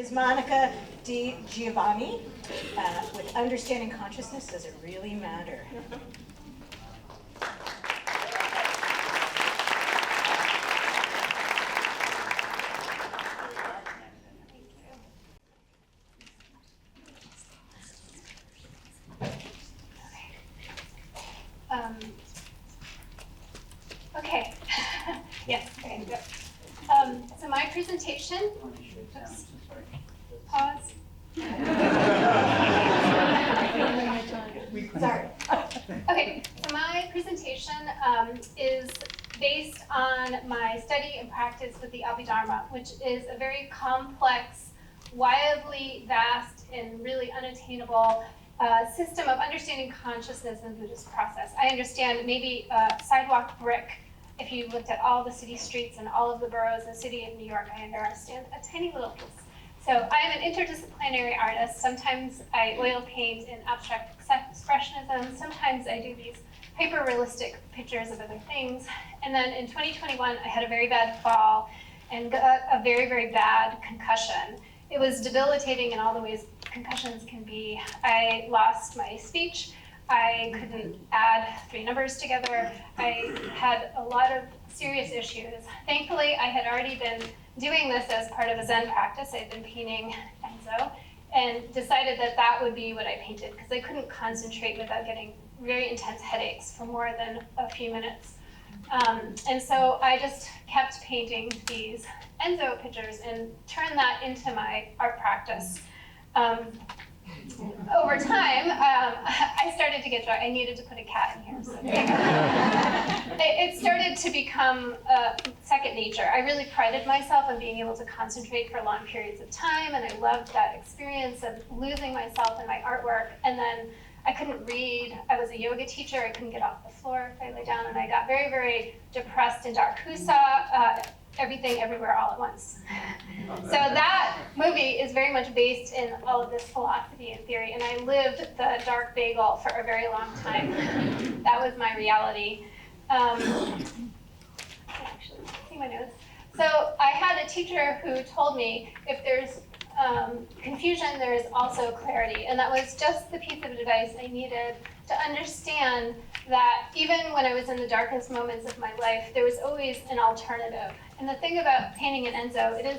is Monica DiGiovanni with Understanding Consciousness, Does It Really Matter? Okay. Yes, okay, good. So my presentation, oops, pause. Sorry. Okay, so my presentation is based on my study and practice with the Abhidharma, which is a very complex, wildly vast, and really unattainable system of understanding consciousness in the Buddhist process. I understand maybe a sidewalk brick. If you looked at all the city streets and all of the boroughs in the city of New York, I understand a tiny little piece. So I'm an interdisciplinary artist. Sometimes I oil paint in abstract expressionism. Sometimes I do these hyper-realistic pictures of other things. And then in 2021, I had a very bad fall and got a very, very bad concussion. It was debilitating in all the ways concussions can be. I lost my speech. I couldn't add 3 numbers together. I had a lot of serious issues. Thankfully, I had already been doing this as part of a Zen practice. I'd been painting Enzo and decided that that would be what I painted because I couldn't concentrate without getting very intense headaches for more than a few minutes. And so I just kept painting these Enzo pictures and turned that into my art practice. Over time, I started to get joy. I needed to put a cat in here. So it started to become second nature. I really prided myself on being able to concentrate for long periods of time, and I loved that experience of losing myself in my artwork. And then I couldn't read. I was a yoga teacher. I couldn't get off the floor if I lay down, and I got very, very depressed and dark. Who saw Everything Everywhere All at Once? So that movie is very much based in all of this philosophy and theory, and I lived the dark bagel for a very long time. That was my reality. Actually, see my notes. So I had a teacher who told me if there's confusion, there is also clarity, and that was just the piece of advice I needed to understand that even when I was in the darkest moments of my life, there was always an alternative. And the thing about painting an Enzo, it is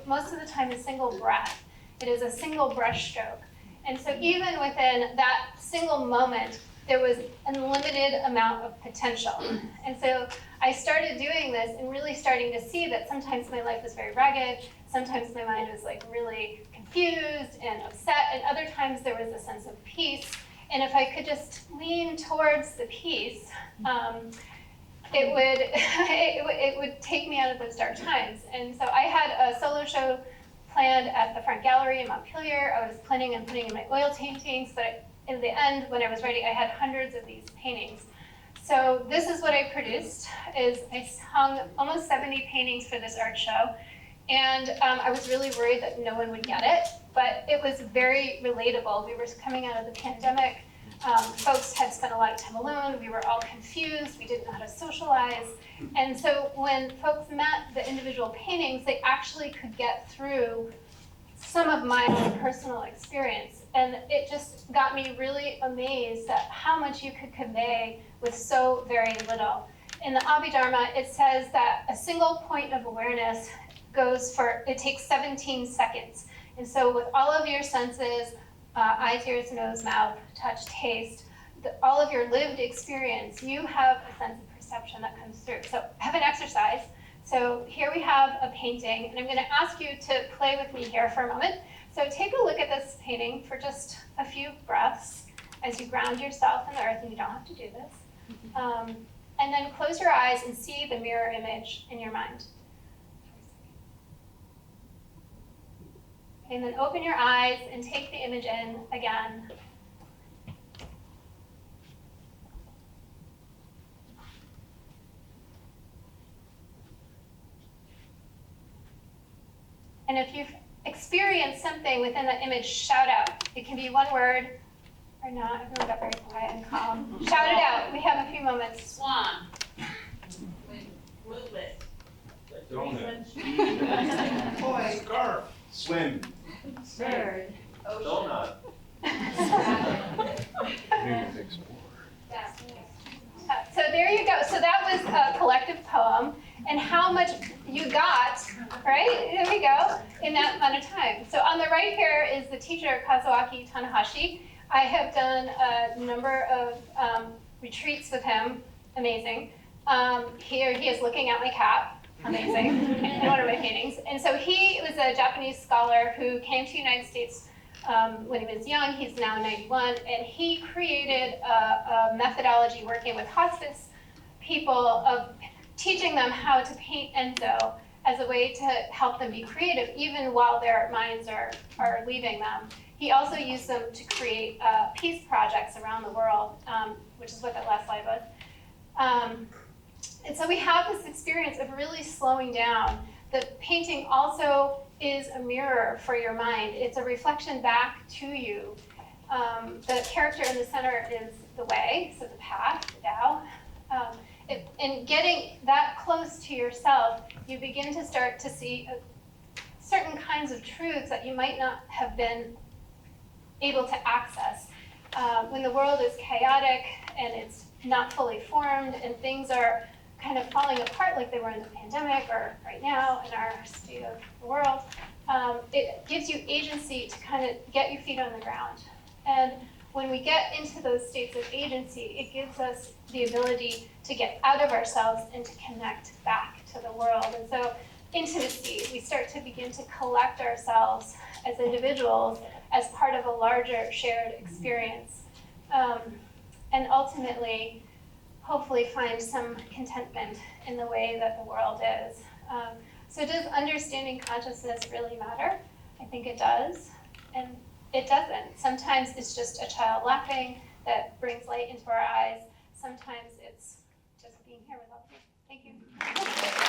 most of the time a single breath. It is a single brush stroke. And so even within that single moment, there was an unlimited amount of potential. And so I started doing this and really starting to see that sometimes my life was very ragged, sometimes my mind was like really confused and upset, and other times there was a sense of peace. And if I could just lean towards the peace, it would take me out of those dark times. And so I had a solo show planned at the Front Gallery in Montpelier. I was planning on putting in my oil paintings, but in the end, when I was ready, I had hundreds of these paintings. So this is what I produced, is I hung almost 70 paintings for this art show. And I was really worried that no one would get it, but it was very relatable. We were coming out of the pandemic. Folks had spent a lot of time alone. We were all confused. We didn't know how to socialize. And so when folks met the individual paintings, they actually could get through some of my own personal experience. And it just got me really amazed at how much you could convey with so very little. In the Abhidharma, it says that a single point of awareness it takes 17 seconds. And so with all of your senses, eyes, ears, nose, mouth, touch, taste, all of your lived experience, you have a sense of perception that comes through. So have an exercise. So here we have a painting, and I'm going to ask you to play with me here for a moment. So take a look at this painting for just a few breaths as you ground yourself in the earth, and you don't have to do this. And then close your eyes and see the mirror image in your mind. And then open your eyes and take the image in again. And if you've experienced something within that image, shout out. It can be one word or not. Everyone got very quiet and calm. Shout it out. We have a few moments. Swan. Movement. Donut. Toy. Scarf. Swim. Bird. Donut. So there you go. So that was a collective poem, and how much you got, right? There we go, in that amount of time. So on the right here is the teacher, Kazuaki Tanahashi. I have done a number of retreats with him. Amazing. Here he is looking at my cap. Amazing. In one of my paintings. And so he was a Japanese scholar who came to the United States when he was young. He's now 91, and he created a methodology working with hospice people of teaching them how to paint Enzo as a way to help them be creative even while their minds are leaving them. He also used them to create peace projects around the world, which is what that last slide was. And so we have this experience of really slowing down. The painting also is a mirror for your mind. It's a reflection back to you. The character in the center is the way, so the path, the Tao. And getting that close to yourself, you begin to start to see certain kinds of truths that you might not have been able to access. When the world is chaotic and it's not fully formed and things are kind of falling apart like they were in the pandemic or right now in our state of the world, it gives you agency to kind of get your feet on the ground. And when we get into those states of agency, it gives us the ability to get out of ourselves and to connect back to the world. And so intimacy, we start to begin to collect ourselves as individuals as part of a larger shared experience. And ultimately, hopefully find some contentment in the way that the world is. So does understanding consciousness really matter? I think it does, and it doesn't. Sometimes it's just a child laughing that brings light into our eyes. Sometimes it's just being here with all of you. Thank you.